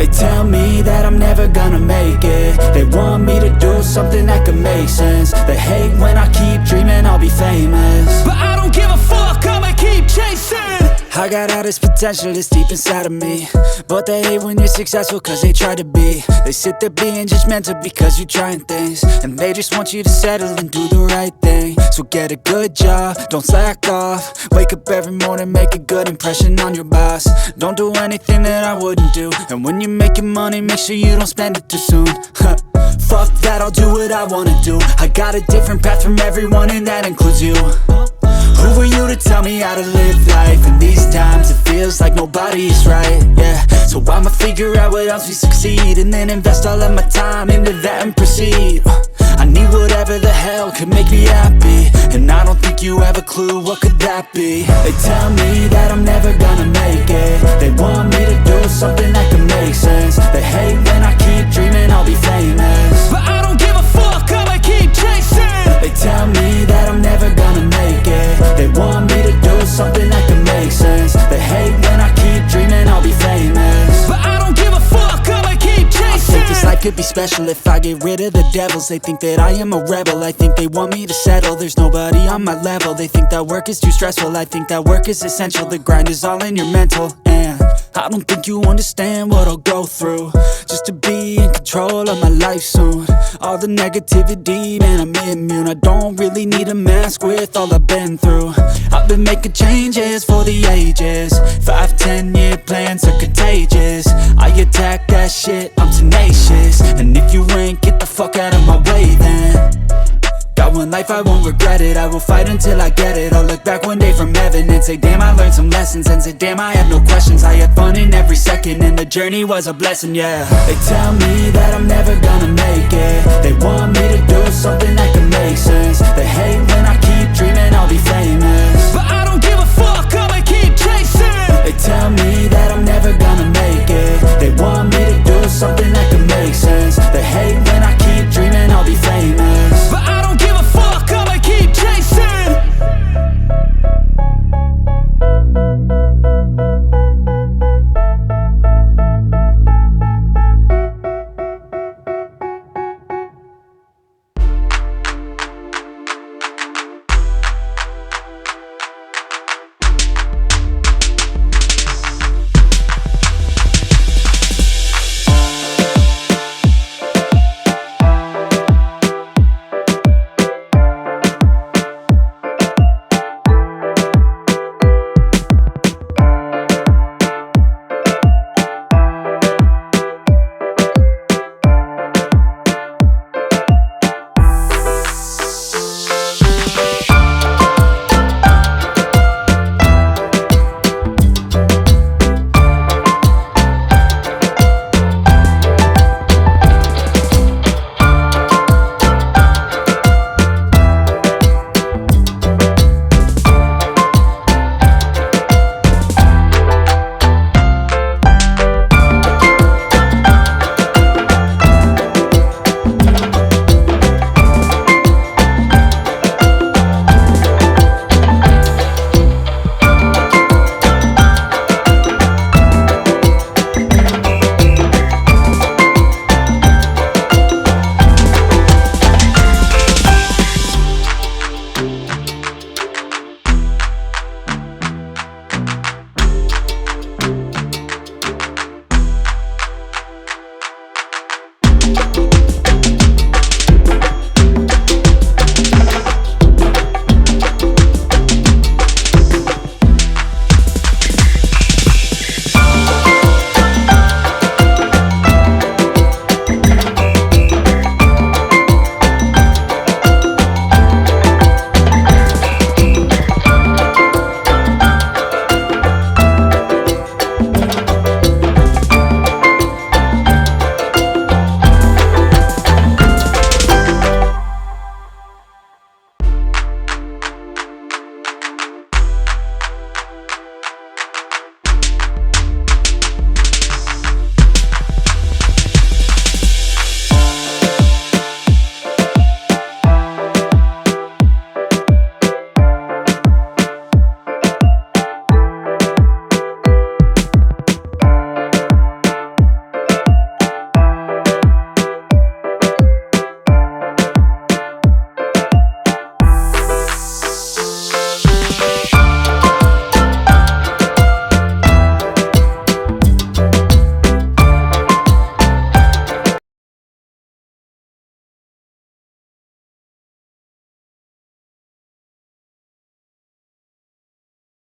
They tell me that I'm never gonna make it. They want me to do something that could make sense. They hate when I keep dreaming I'll be famous, but I don't give a fuck, I'ma keep chasing. I got all this potential that's deep inside of me, but they hate when you're successful cause they try to be. They sit there being judgmental because you're trying things, and they just want you to settle and do the right thing. So get a good job, don't slack off. Wake up every morning, make a good impression on your boss. Don't do anything that I wouldn't do, and when you're making money, make sure you don't spend it too soon. Fuck that, I'll do what I wanna do. I got a different path from everyone, and that includes you. Who are you to tell me how to live life? In these times it feels like nobody is right, yeah. So I'ma figure out what else we succeed, and then invest all of my time into that and proceed. I need whatever the hell could make me happy, and I don't think you have a clue what could that be. They tell me that I'm never gonna make it. They want me to do something that could make sense. They hate when I keep dreaming I'll be famous, but I don't give a fuck, I'ma keep chasing. They tell me that I'm never gonna make it. They want me to do something that can make sense. They hate when I keep dreaming I'll be famous, but I don't give a fuck, I'ma keep chasing. I think this life could be special if I get rid of the devils. They think that I am a rebel, I think they want me to settle. There's nobody on my level. They think that work is too stressful, I think that work is essential. The grind is all in your mental, and I don't think you understand what I'll go through just to be in control of my life soon. All the negativity, man, I'm immune. I don't really need a mask with all I've been through. I've been making changes for the ages. 5-10 year plans are contagious. I attack that shit, I'm tenacious. And if you ain't, get the fuck out of my way then. Got one life, I won't regret it. I will fight until I get it. I'll look back one day from heaven and say, damn, I learned some lessons. And say, damn, I had no questions. I had fun in every second, and the journey was a blessing, yeah. They tell me that I'm never gonna make it.